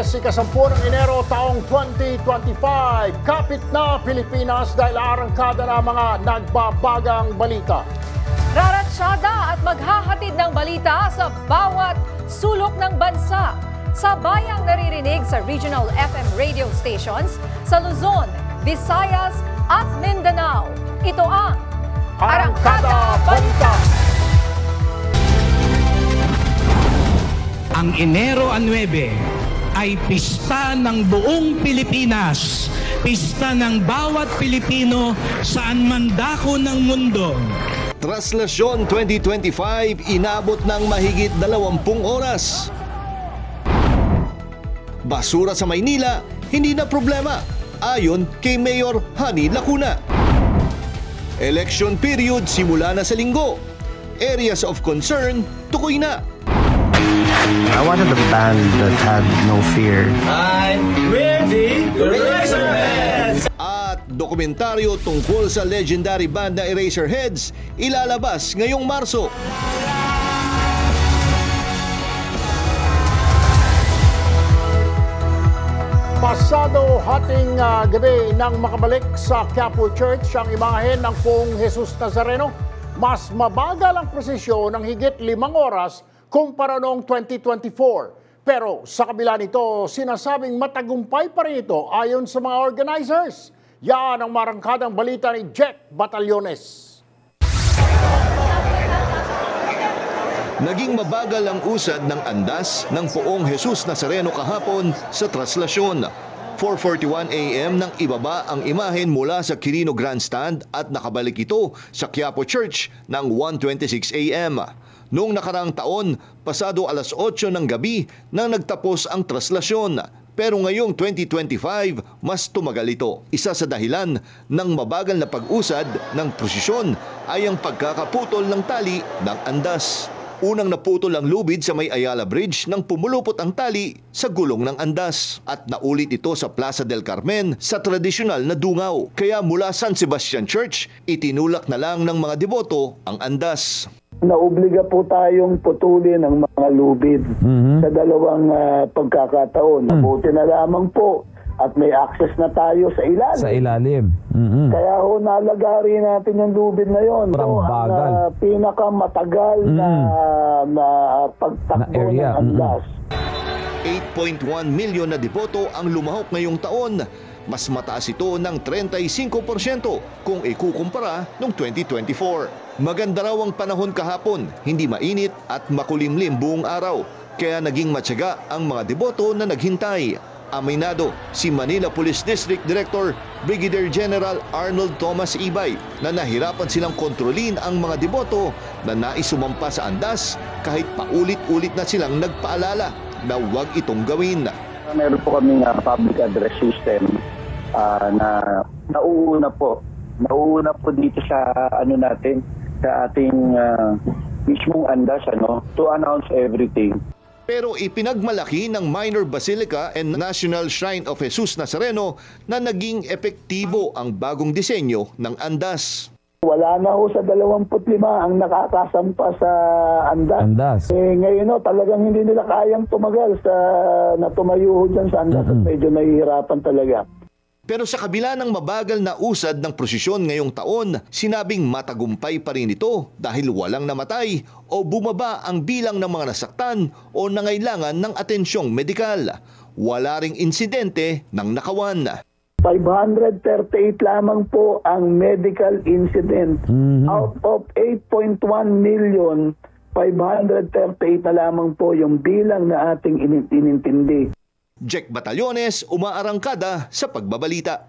Lunes, ika-10 ng Enero taong 2025. Kapit na Pilipinas dahil arangkada na mga nagbabagang balita. Raratsyada at maghahatid ng balita sa bawat sulok ng bansa. Sabayang naririnig sa regional FM radio stations sa Luzon, Visayas at Mindanao. Ito ang Arangkada Balita. Ang Enero 9 ay pista ng buong Pilipinas, pista ng bawat Pilipino saan man dako ng mundo. Traslasyon 2025 inabot ng mahigit 20 oras. Basura sa Maynila, hindi na problema, ayon kay Mayor Hani Lacuna. Election period simula na sa Linggo. Areas of concern, tukoy na. I wanted a band that had no fear. I'm ready to Eraserheads! At dokumentaryo tungkol sa legendary band na Eraserheads ilalabas ngayong Marso. Pasado hating gabi nang makabalik sa Quiapo Church ang imahen ng Poong Jesus Nazareno. Mas mabagal ang prosesyon ng higit 5 oras kumpara noong 2024. Pero sa kabila nito, sinasabing matagumpay pa rin ito ayon sa mga organizers. Yan ang marangkadang balita ni Jack Batallones. Naging mabagal ang usad ng andas ng Poong Jesus Nazareno kahapon sa traslasyon. 4:41 AM nang ibaba ang imahen mula sa Quirino Grandstand at nakabalik ito sa Quiapo Church ng 1:26 AM. Noong nakaraang taon, pasado alas 8 ng gabi nang nagtapos ang traslasyon. Pero ngayong 2025, mas tumagal ito. Isa sa dahilan ng mabagal na pag-usad ng prosesyon ay ang pagkakaputol ng tali ng andas. Unang naputol ang lubid sa may Ayala Bridge nang pumulupot ang tali sa gulong ng andas. At naulit ito sa Plaza del Carmen sa tradisyonal na dungaw. Kaya mula San Sebastian Church, itinulak na lang ng mga deboto ang andas. Naobliga po tayong putulin ang mga lubid sa dalawang pagkakataon. Mabuti na lamang po at may access na tayo sa ilalim. Sa ilalim. Kaya ho, nalagari natin yung lubid na yon. So, ang pinakamatagal na pagtakbo ng andas. 8.1 milyon na deboto ang lumahok ngayong taon. Mas mataas ito ng 35% kung ikukumpara noong 2024. Maganda raw ang panahon kahapon, hindi mainit at makulimlim buong araw. Kaya naging matyaga ang mga deboto na naghintay. Aminado si Manila Police District Director Brigadier General Arnold Thomas Ibay na nahirapan silang kontrolin ang mga deboto na nais sumampa sa andas kahit paulit-ulit na silang nagpaalala na huwag itong gawin. Meron po kaming public address system na nauuna po dito sa natin sa ating mismong andas to announce everything. Pero ipinagmalaki ng Minor Basilica and National Shrine of Jesus Nazareno na naging epektibo ang bagong disenyo ng andas. Wala na ho sa 25 ang nakakasampa sa andas. Ngayon talagang hindi nila kayang tumagal na tumayo dyan sa andas at medyo nahihirapan talaga. Pero sa kabila ng mabagal na usad ng prosesyon ngayong taon, sinabing matagumpay pa rin ito dahil walang namatay o bumaba ang bilang ng mga nasaktan o nangailangan ng atensyong medikal. Wala ring insidente ng nakawan. 538 lamang po ang medical incident. Out of 8.1 million, 538 na lamang po yung bilang na ating inintindi. Jack Batallones, umaarangkada sa pagbabalita.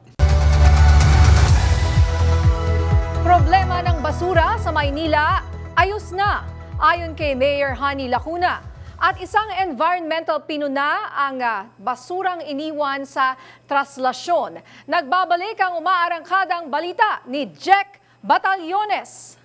Problema ng basura sa Maynila, ayos na, ayon kay Mayor Hani Lacuna. At isang environmental pinuna ang basurang iniwan sa traslasyon. Nagbabalik ang umaarangkadang balita ni Jack Batallones.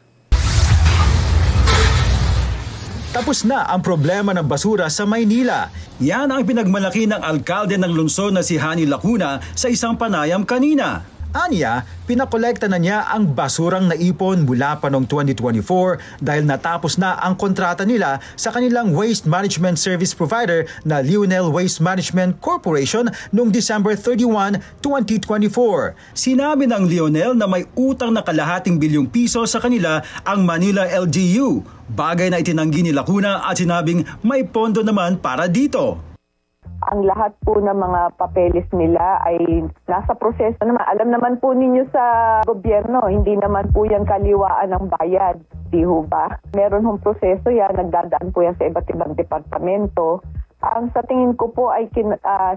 Tapos na ang problema ng basura sa Maynila. Yan ang pinagmalaki ng alkalde ng lungsod na si Hani Lacuna sa isang panayam kanina. Aniya, pinakolekta na niya ang basurang naipon mula pa noong 2024 dahil natapos na ang kontrata nila sa kanilang waste management service provider na Lionel Waste Management Corporation noong December 31, 2024. Sinabi ng Lionel na may utang na kalahating bilyong piso sa kanila ang Manila LGU, bagay na itinanggi ni Lacuna at sinabing may pondo naman para dito. Ang lahat po ng mga papeles nila ay nasa proseso naman. Alam naman po ninyo sa gobyerno, hindi naman po yan kaliwaan ng bayad. Di ho ba? Meron hong proseso yan, nagdadaan po yan sa iba't ibang departamento. Ang sa tingin ko po ay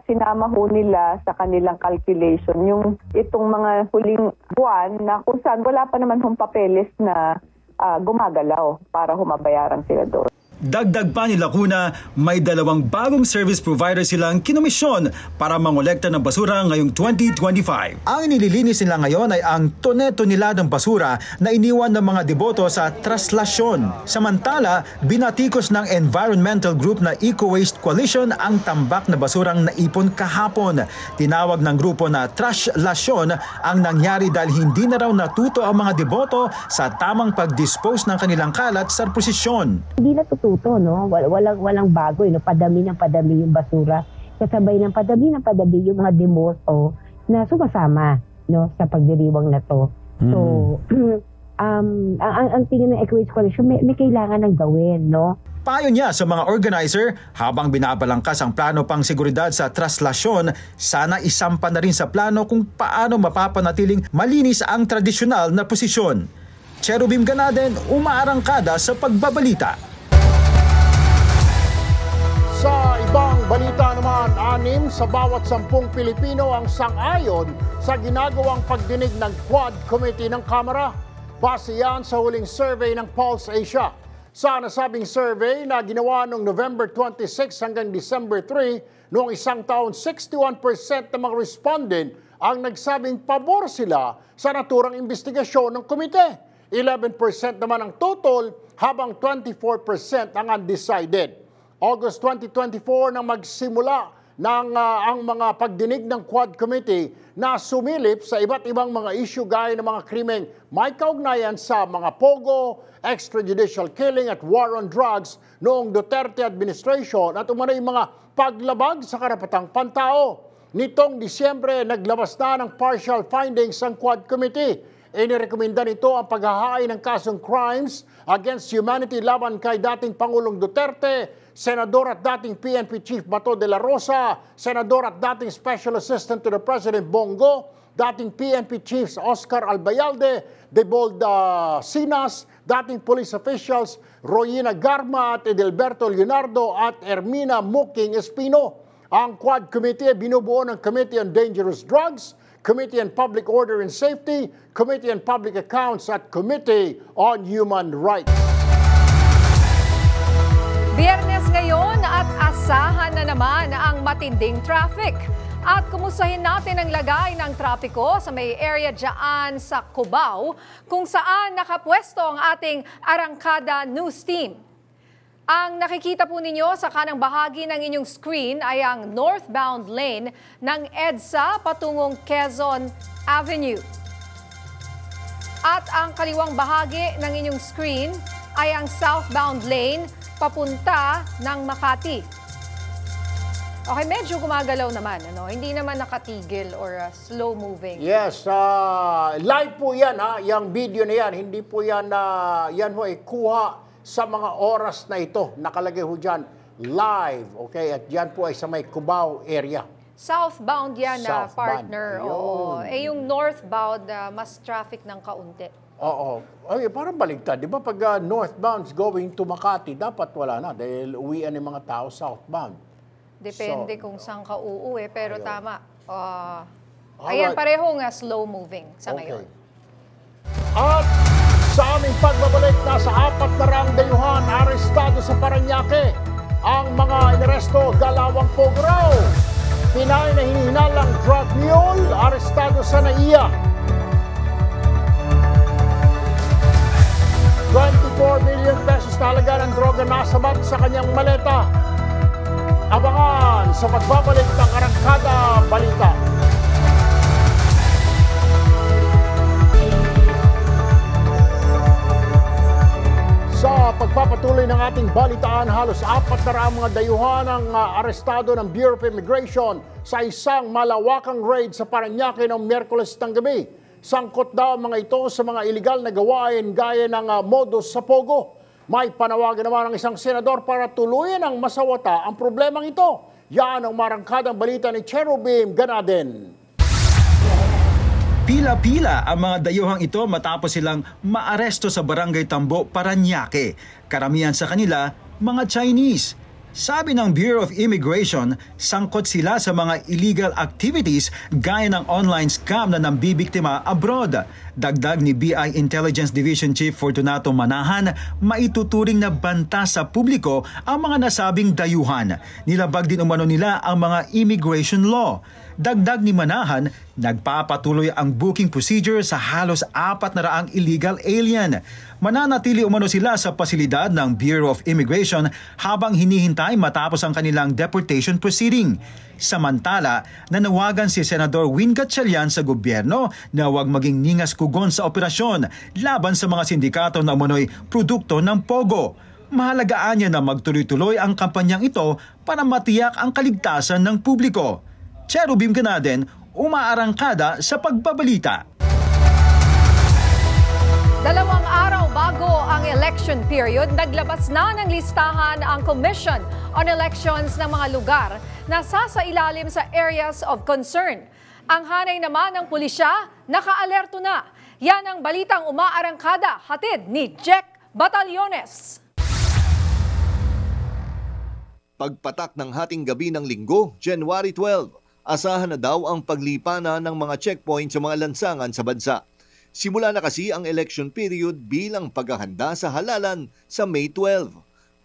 sinama ho nila sa kanilang calculation yung itong mga huling buwan na kung saan wala pa naman hong papeles na gumagalaw para humabayaran sila doon. Dagdag pa ni Lacuna, may 2 bagong service provider silang kinomisyon para mangolekta ng basura ngayong 2025. Ang inililinis nila ngayon ay ang tone-toneladang basura na iniwan ng mga deboto sa traslasyon. Samantala, binatikos ng environmental group na Eco Waste Coalition ang tambak na basurang naipon kahapon. Tinawag ng grupo na traslasyon ang nangyari dahil hindi na raw natuto ang mga deboto sa tamang pag-dispose ng kanilang kalat sa posisyon. Hindi natututo, no? Walang bago, no? Padami yung basura. Kasabay ng padami yung mga demoto na sumasama, no, sa pagdiriwang na to. So, ang tingin ng Eco Waste Coalition, may kailangan ng gawin, no? Payo niya sa mga organizer, habang binabalangkas ang plano pang seguridad sa traslasyon, sana isampa na rin sa plano kung paano mapapanatiling malinis ang tradisyonal na posisyon. Cherubim Ganaden, umaarangkada sa pagbabalita. Sa ibang balita naman, 6 sa bawat 10 Pilipino ang sang-ayon sa ginagawang pagdinig ng Quad Committee ng Kamara. Base yan sa huling survey ng Pulse Asia. Sa nasabing survey na ginawa noong November 26 hanggang December 3, noong isang taon, 61% ng mga respondent ang nagsabing pabor sila sa naturang investigasyon ng komite. 11% naman ang total, habang 24% ang undecided. August 2024 nang magsimula ang mga pagdinig ng Quad Committee na sumilip sa iba't ibang mga issue gaya ng mga krimeng may kaugnayan sa mga pogo, extrajudicial killing at war on drugs noong Duterte administration at umano'y mga paglabag sa karapatang pantao. Nitong Disyembre, naglabas na ng partial findings ang Quad Committee. Inirekomenda nito ang paghahain ng kasong crimes against humanity laban kay dating Pangulong Duterte, Senador at dating PNP Chief Bato de la Rosa, Senador at dating Special Assistant to the President Bongo, dating PNP Chiefs Oscar Albayalde, Debold Sinas, dating police officials Royina Garma at Edelberto Leonardo at Ermina Muking Espino. Ang Quad Committee binubuo ng Committee on Dangerous Drugs, Committee on Public Order and Safety, Committee on Public Accounts at Committee on Human Rights. Biyernes ngayon at asahan na naman ang matinding traffic. At kumustahin natin ang lagay ng trapiko sa may area dyan sa Cubao, kung saan nakapwesto ang ating Arangkada News Team. Ang nakikita po ninyo sa kanang bahagi ng inyong screen ay ang northbound lane ng EDSA patungong Quezon Avenue. At ang kaliwang bahagi ng inyong screen ay ang southbound lane papunta ng Makati. Okay, medyo gumagalaw naman, ano? Hindi naman nakatigil or slow moving. Yes, live po yan, ha? Yung video na yan, hindi po yan, yan ho ay kuha sa mga oras na ito. Nakalagay ho dyan, live, okay? At yan po ay sa may Cubao area. Southbound yan, na partner. Ayun. Oo. Eh, yung northbound, mas traffic ng kaunti. Oo. Ay, parang baligtad. Di ba pag northbound going to Makati, dapat wala na dahil uwian ng mga tao southbound. Depende kung saan ka uuwi, pero ayun. Tama. Ayan, pareho nga slow moving sa ngayon. At sa aming pagbabalik, nasa 4 na raang dayuhan arestado sa Parañaque. Ang mga inaresto, 2 pograw. Pinay na hinihinalang drug mule, arestado sa NAIA. 24 million pesos talaga ng droga nasabat sa kanyang maleta. Abangan sa pagbabalik ng Arangkada Balita. ng ating balitaan, halos 400 mga dayuhan ang arestado ng Bureau of Immigration sa isang malawakang raid sa Parañaque noong Miyerkules ng gabi. Sangkot daw ang mga ito sa mga iligal na gawain gaya ng modus sa Pogo. May panawagan naman ng isang senador para tuluyan ang masawata ang problemang ito. Yan ang marangkadang balita ni Cherubim Ganaden. Pila-pila ang mga dayuhang ito matapos silang maaresto sa Barangay Tambo, Parañaque. Karamihan sa kanila, mga Chinese. Sabi ng Bureau of Immigration, sangkot sila sa mga illegal activities gaya ng online scam na nambibiktima abroad. Dagdag ni BI Intelligence Division Chief Fortunato Manahan, maituturing na banta sa publiko ang mga nasabing dayuhan. Nilabag din umano nila ang mga immigration law. Dagdag ni Manahan, nagpapatuloy ang booking procedure sa halos 400 illegal alien. Mananatili umano sila sa pasilidad ng Bureau of Immigration habang hinihintay matapos ang kanilang deportation proceeding. Samantala, nanawagan si Senador Win Gatchalian sa gobyerno na huwag maging ningas kugon sa operasyon laban sa mga sindikato na umano'y produkto ng Pogo. Mahalagaan niya na magtuloy-tuloy ang kampanyang ito para matiyak ang kaligtasan ng publiko. Cherubim Ganaden, umaarangkada sa pagbabalita. 2 araw bago ang election period, naglabas na ng listahan ang Commission on Elections ng mga lugar na sasailalim sa areas of concern. Ang hanay naman ng pulisya, nakaalerto na. Yan ang balitang umaarangkada, hatid ni Jack Batallones. Pagpatak ng hating gabi ng Linggo, January 12, asahan na daw ang paglipana ng mga checkpoint sa mga lansangan sa bansa. Simula na kasi ang election period bilang paghahanda sa halalan sa May 12.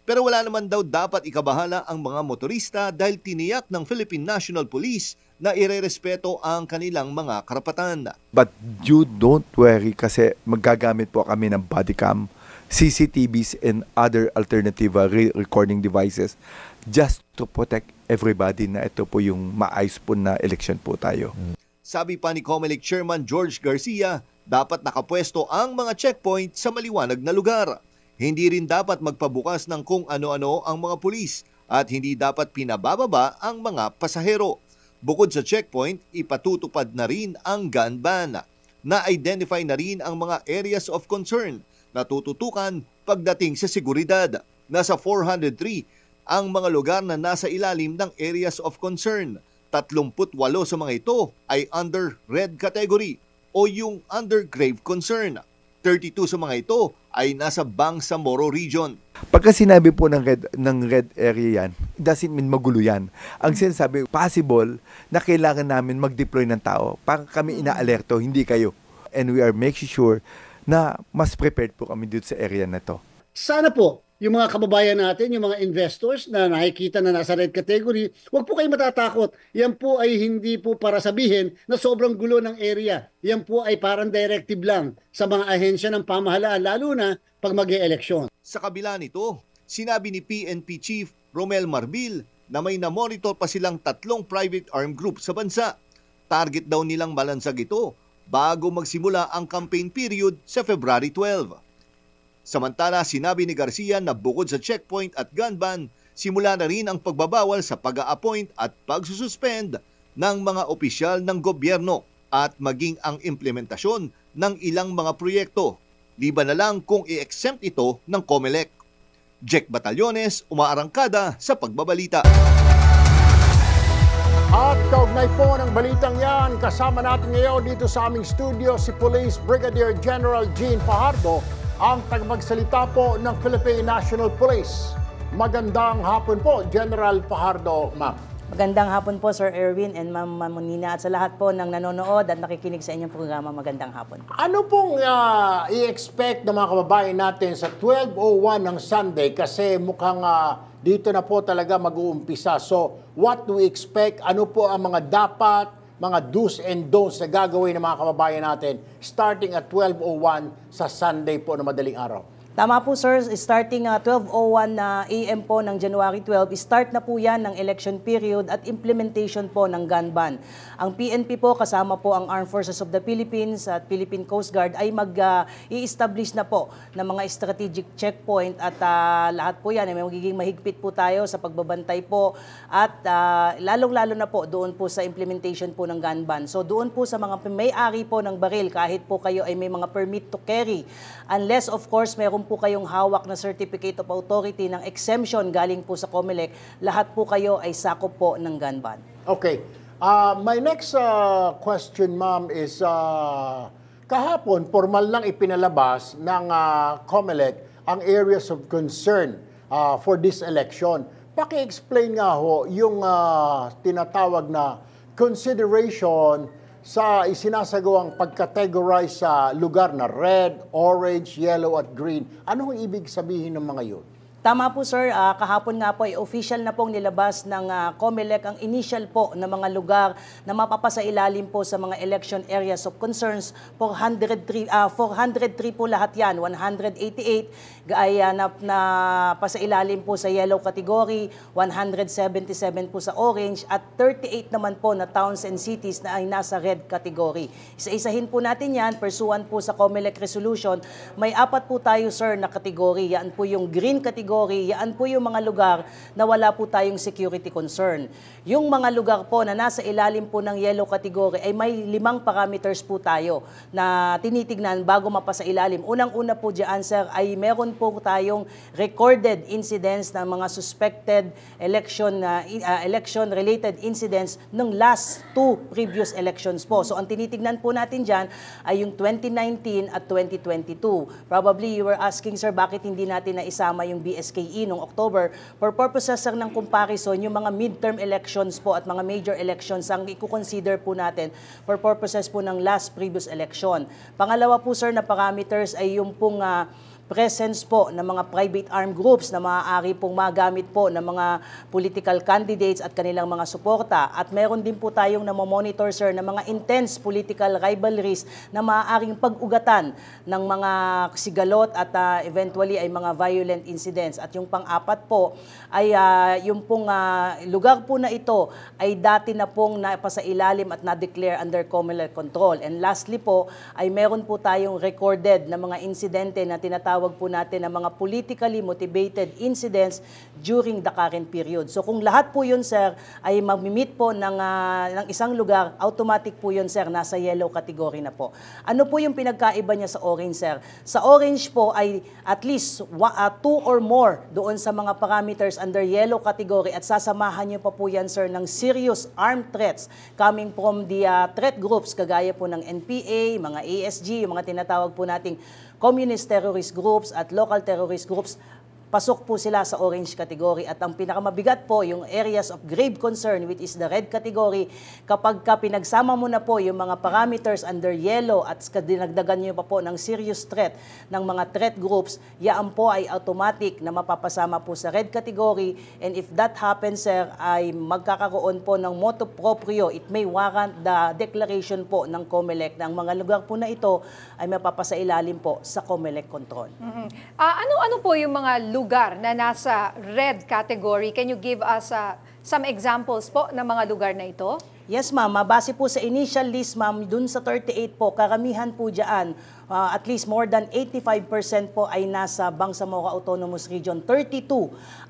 Pero wala naman daw dapat ikabahala ang mga motorista dahil tiniyak ng Philippine National Police na irerespeto ang kanilang mga karapatan. But you don't worry kasi magagamit po kami ng body cam, CCTVs and other alternative recording devices just to protect everybody na ito po yung maayos po na election po tayo. Sabi pa ni COMELEC Chairman George Garcia, dapat nakapwesto ang mga checkpoint sa maliwanag na lugar. Hindi rin dapat magpabukas ng kung ano-ano ang mga pulis at hindi dapat pinabababa ang mga pasahero. Bukod sa checkpoint, ipatutupad na rin ang gun ban. Na-identify na rin ang mga areas of concern na tututukan pagdating sa seguridad. Nasa 403 ang mga lugar na nasa ilalim ng areas of concern. 38 sa mga ito ay under red category o yung under grave concern. 32 sa mga ito ay nasa Bangsamoro region. Pagka sinabi po ng red area yan, it doesn't mean magulo yan. Ang sinasabi, possible na kailangan namin mag-deploy ng tao para kami inaalerto, hindi kayo. And we are making sure na mas prepared po kami dito sa area na to. Sana po, yung mga kababayan natin, yung mga investors na nakikita na nasa red category, huwag po kayong matatakot. Yan po ay hindi po para sabihin na sobrang gulo ng area. Yan po ay parang directive lang sa mga ahensya ng pamahalaan, lalo na pag mag-e-eleksyon. Sa kabila nito, sinabi ni PNP Chief Romel Marbil na may namonitor pa silang 3 private armed group sa bansa. Target daw nilang malansag ito bago magsimula ang campaign period sa February 12. Samantala, sinabi ni Garcia na bukod sa checkpoint at gun ban, simula na rin ang pagbabawal sa pag-a-appoint at pagsususpend ng mga opisyal ng gobyerno at maging ang implementasyon ng ilang mga proyekto. Liban na lang kung i-exempt ito ng COMELEC. Jack Batallones, umaarangkada sa pagbabalita. At kaugnay po ng balitang yan, kasama natin ngayon dito sa aming studio si Police Brigadier General Gene Fajardo, ang tagapagsalita po ng Philippine National Police. Magandang hapon po, General Fajardo, ma'am. Magandang hapon po, Sir Erwin and Ma'am Monina, at sa lahat po ng nanonood at nakikinig sa inyong programa, magandang hapon. Ano pong i-expect ng mga kababayan natin sa 12:01 ng Sunday? Kasi mukhang dito na po talaga mag-uumpisa. So, what do we expect? Ano po ang mga dapat, mga do's and don'ts na gagawin ng mga kababayan natin starting at 12:01 sa Sunday po na madaling araw? Tama po sir, starting 12:01 AM po ng January 12, start na po yan ng election period at implementation po ng gun ban. Ang PNP po kasama po ang Armed Forces of the Philippines at Philippine Coast Guard ay mag-i-establish na po ng mga strategic checkpoint at lahat po yan ay magiging mahigpit po tayo sa pagbabantay po at lalong-lalo na po doon po sa implementation po ng gun ban. So doon po sa mga may-ari po ng baril kahit po kayo ay may mga permit to carry unless of course meron po kayong hawak na certificate of authority ng exemption galing po sa COMELEC, lahat po kayo ay sakop po ng gun ban. Okay. My next question, ma'am, is kahapon, formal lang ipinalabas ng COMELEC ang areas of concern for this election. Paki-explain nga ho yung tinatawag na consideration sa isinasagawang pagkategorize sa lugar na red, orange, yellow at green. Ano ang ibig sabihin ng mga yun? Tama po sir, kahapon nga po ay official na pong nilabas ng COMELEC ang initial po na mga lugar na mapapasailalim po sa mga election areas of concerns. 403 po lahat yan, 188 ay napasailalim po sa yellow category, 177 po sa orange at 38 naman po na towns and cities na ay nasa red category. Isa-isahin po natin yan, pursuant po sa COMELEC resolution, may 4 po tayo sir na category, yan po yung green category, yan po yung mga lugar na wala po tayong security concern. Yung mga lugar po na nasa ilalim po ng yellow category ay may 5 parameters po tayo na tinitignan bago mapasailalim. Unang-una po dyan, sir, ay meron po tayong recorded incidents ng mga suspected election-related incidents ng last 2 previous elections po. So ang tinitignan po natin dyan ay yung 2019 at 2022. Probably you were asking, sir, bakit hindi natin naisama yung BSKE noong October? For purposes sir, ng comparison, yung mga midterm elections po at mga major elections ang i-consider po natin for purposes po ng last previous election. Pangalawa po sir na parameters ay yung pong presence po ng mga private armed groups na maaari pong magamit po ng mga political candidates at kanilang mga suporta. At meron din po tayong namomonitor, sir, ng mga intense political rivalries na maaaring pag-ugatan ng mga sigalot at eventually ay mga violent incidents. At yung pang-apat po ay yung pong lugar po na ito ay dati na pong napasailalim at na-declare under COMELEC control. And lastly po ay meron po tayong recorded na mga insidente na tinatawag po natin ng mga politically motivated incidents during the current period. So kung lahat po yun, sir, ay mag-meet po ng isang lugar, automatic po yun, sir, nasa yellow category na po. Ano po yung pinagkaiba niya sa orange, sir? Sa orange po ay at least 2 or more doon sa mga parameters under yellow category at sasamahan niyo pa po yan, sir, ng serious armed threats coming from the threat groups kagaya po ng NPA, mga ASG, yung mga tinatawag po nating communist terrorist groups at local terrorist groups, pasok po sila sa orange category. At ang pinakamabigat po, yung areas of grave concern, which is the red category, kapag pinagsama mo na po yung mga parameters under yellow at dinagdagan nyo pa po ng serious threat ng mga threat groups, yaan po ay automatic na mapapasama po sa red category. And if that happens, sir, ay magkakaroon po ng motu proprio. It may warrant the declaration po ng COMELEC na ang mga lugar po na ito ay mapapasailalim po sa COMELEC control. Ano po yung mga lugar na nasa red category? Can you give us some examples po ng mga lugar na ito? Yes, ma'am. Base po sa initial list, ma'am, dun sa 38 po, karamihan po dyan, at least more than 85% po ay nasa Bangsamoro Autonomous Region. 32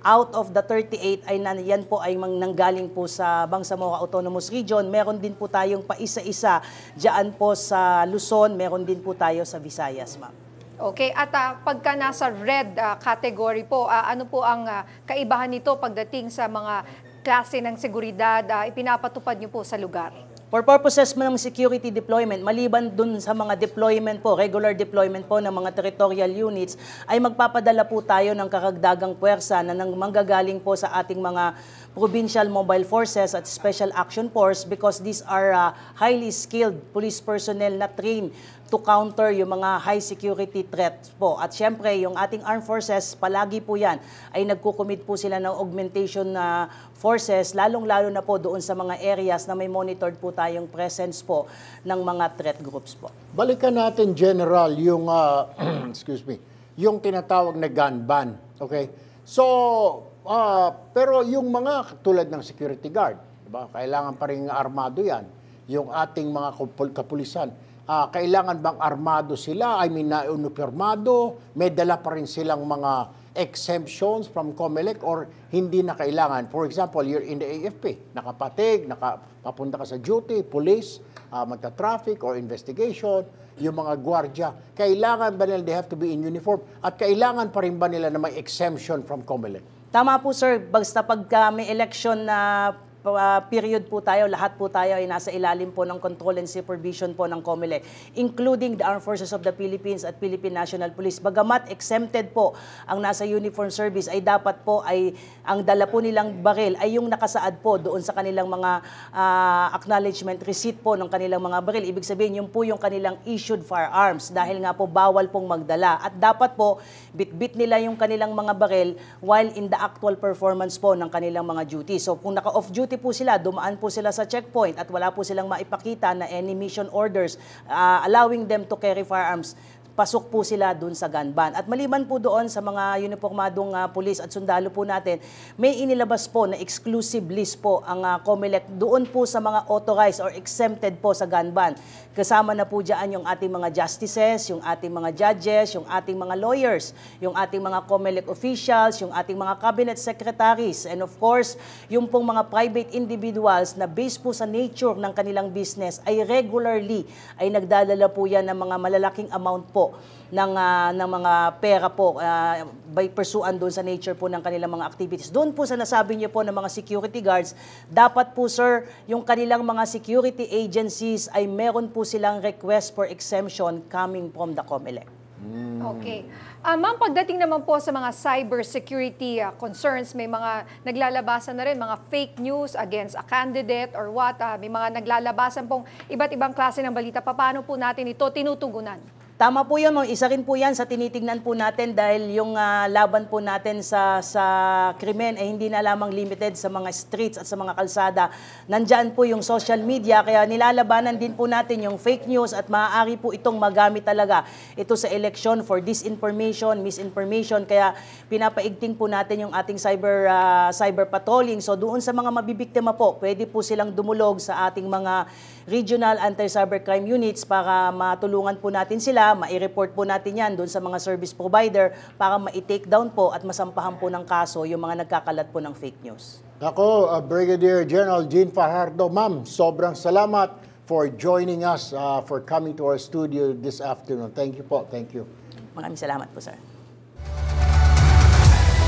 out of the 38 ay yan po ay nanggaling po sa Bangsamoro Autonomous Region. Meron din po tayong paisa-isa dyan po sa Luzon, meron din po tayo sa Visayas, ma'am. Okay, at pagka nasa red category po, ano po ang kaibahan nito pagdating sa mga klase ng seguridad ipinapatupad niyo po sa lugar? For purposes ng security deployment, maliban dun sa mga deployment po, regular deployment po ng mga territorial units, ay magpapadala po tayo ng karagdagang puwersa na manggagaling po sa ating mga provincial mobile forces at special action force because these are highly skilled police personnel na trained to counter yung mga high security threats po. At syempre, yung ating armed forces, palagi po yan, ay nagkukumit po sila ng augmentation na forces, lalong-lalo na po doon sa mga areas na may monitored po tayong presence po ng mga threat groups po. Balikan natin, General, yung, excuse me, yung tinatawag na gun ban. Okay? So, pero yung mga tulad ng security guard, diba? Kailangan pa rin armado yan. Yung ating mga kapulisan, kailangan bang armado sila? I mean, uniformado? May dala pa rin silang mga exemptions from COMELEC or hindi na kailangan? For example, you're in the AFP, nakapatig, papunta ka sa duty, police, magta-traffic or investigation, yung mga gwardiya, kailangan ba nila they have to be in uniform? At kailangan pa rin ba nila na may exemption from COMELEC? Tama po sir, basta pag may election na period po tayo, lahat po tayo ay nasa ilalim po ng control and supervision po ng COMELEC, including the Armed Forces of the Philippines at Philippine National Police. Bagamat exempted po ang nasa uniform service, ay dapat po ay ang dala po nilang baril ay yung nakasaad po doon sa kanilang mga acknowledgement receipt po ng kanilang mga baril. Ibig sabihin, yun po yung kanilang issued firearms dahil nga po bawal pong magdala. At dapat po, bit-bit nila yung kanilang mga baril while in the actual performance po ng kanilang mga duty. So kung naka-off duty po sila, dumaan po sila sa checkpoint at wala po silang maipakita na any mission orders allowing them to carry firearms, pasok po sila dun sa gun ban. At maliban po doon sa mga uniformadong pulis at sundalo po natin, may inilabas po na exclusive list po ang COMELEC doon po sa mga authorized or exempted po sa gun ban. Kasama na po dyan yung ating mga justices, yung ating mga judges, yung ating mga lawyers, yung ating mga COMELEC officials, yung ating mga cabinet secretaries, and of course, yung pong mga private individuals na based po sa nature ng kanilang business ay regularly ay nagdadala po yan ng mga malalaking amount po ng mga pera po by pursuant doon sa nature po ng kanilang mga activities. Doon po sa nasabi niyo po ng mga security guards, dapat po sir, yung kanilang mga security agencies ay meron po silang request for exemption coming from the COMELEC. Okay. Ma'am, pagdating naman po sa mga cybersecurity concerns, may mga naglalabasan na rin, mga fake news against a candidate or what, may mga naglalabasan pong iba't ibang klase ng balita. Paano po natin ito tinutugunan? Tama po yun, isa rin po yan sa tinitignan po natin dahil yung laban po natin sa krimen ay hindi na lamang limited sa mga streets at sa mga kalsada. Nandyan po yung social media, kaya nilalabanan din po natin yung fake news at maaari po itong magamit talaga ito sa election for disinformation, misinformation, kaya pinapaigting po natin yung ating cyber patrolling. So doon sa mga mabibiktima po, pwede po silang dumulog sa ating mga regional anti-cybercrime units para matulungan po natin sila, mai-report po natin yan doon sa mga service provider para ma-take down po at masampahan po ng kaso yung mga nagkakalat po ng fake news. Ako, Brigadier General Jean Fajardo, ma'am, sobrang salamat for joining us, for coming to our studio this afternoon. Thank you po, thank you. Maraming salamat po, sir.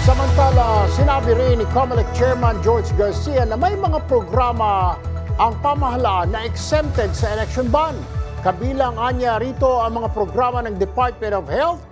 Samantala, sinabi rin ni COMELEC Chairman George Garcia na may mga programa ang pamahalaan na exempted sa election ban. Kabilang anya rito ang mga programa ng Department of Health,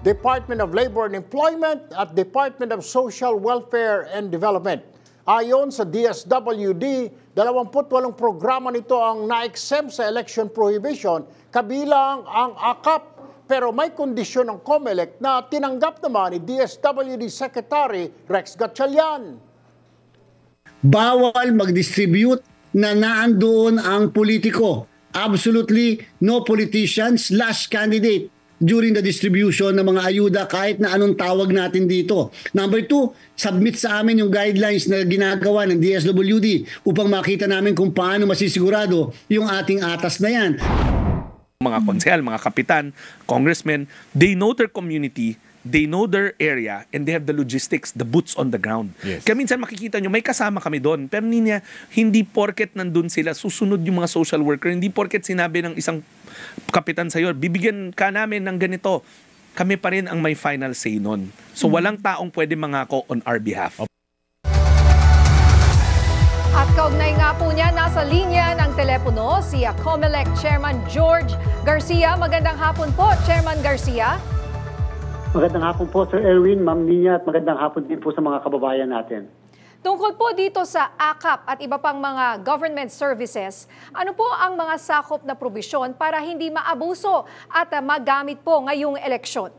Department of Labor and Employment at Department of Social Welfare and Development. Ayon sa DSWD, 28 programa nito ang na-exempt sa election prohibition, kabilang ang AKAP. Pero may kondisyon ng COMELEC na tinanggap naman ni DSWD Secretary Rex Gatchalian. Bawal mag-distribute na naandoon ang politiko. Absolutely no politicians / candidate during the distribution ng mga ayuda kahit na anong tawag natin dito. Number 2, submit sa amin yung guidelines na ginagawa ng DSWD upang makita namin kung paano masisigurado yung ating atas na yan. Mga konsehal, mga kapitan, congressmen, they know their community, they know their area, and they have the logistics, the boots on the ground. Yes. Kaya minsan makikita nyo, may kasama kami doon, pero hindi porket nandun sila, susunod yung mga social worker, hindi porket sinabi ng isang kapitan sa'yo, bibigyan ka namin ng ganito, kami pa rin ang may final say nun. So walang taong pwede mangako on our behalf. At kaugnay nga po niya, nasa linya ng telepono si COMELEC Chairman George Garcia. Magandang hapon po, Chairman Garcia. Magandang hapon po, Sir Erwin, Ma'am Nina, at magandang hapon din po sa mga kababayan natin. Tungkol po dito sa AKAP at iba pang mga government services, ano po ang mga sakop na probisyon para hindi maabuso at magamit po ngayong eleksyon?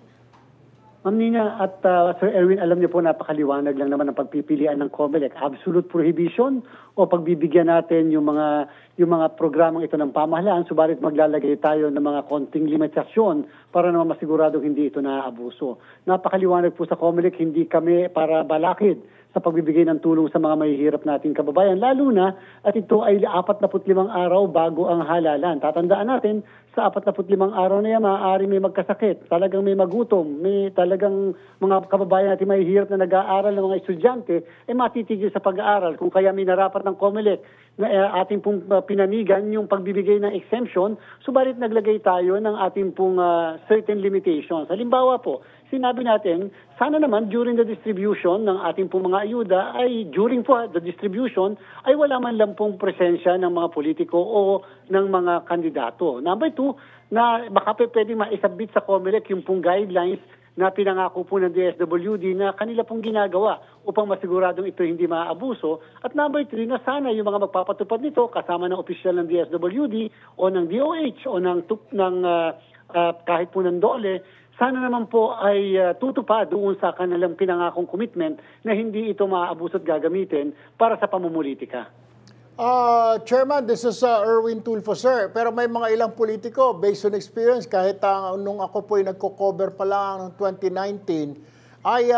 Ma'am Nina at Sir Erwin, alam niyo po napakaliwanag lang naman ang pagpipilian ng COMELEC. Absolute prohibition o pagbibigyan natin yung mga yung mga programang ito ng pamahalaan, subalit maglalagay tayo ng mga konting limitasyon para naman masiguradong hindi ito naaabuso. Napakaliwanag po sa COMELEC, hindi kami para balakid sa pagbibigay ng tulong sa mga mahihirap nating kababayan, lalo na at ito ay 45 araw bago ang halalan. Tatandaan natin, sa 45 araw na yan, maaari may magkasakit, talagang may magutom, may talagang mga kababayan natin mahihirap na nag-aaral ng mga estudyante, matitigil sa pag-aaral. Kung kaya minarapat ng COMELEC na ating pong pinanigan yung pagbibigay ng exemption, subalit naglagay tayo ng ating pong certain limitations. Halimbawa po, sinabi natin, sana naman during the distribution ng ating pong mga ayuda ay during po the distribution ay wala man lang pong presensya ng mga politiko o ng mga kandidato. Number 2, na baka pwede maisabit sa COMELEC yung pong guidelines na pinangako po ng DSWD na kanila pong ginagawa upang masiguradong ito hindi maaabuso. At number 3, na sana yung mga magpapatupad nito kasama ng opisyal ng DSWD o ng DOH o ng kahit po ng DOLE, sana naman po ay tutupad doon sa kanilang pinangakong commitment na hindi ito maaabuso at gagamitin para sa pamumulitika. Chairman, this is Erwin Tulfo, sir. Pero may mga ilang politiko, based on experience, kahit nung ako po ay nagko-cover pa lang ng 2019, ay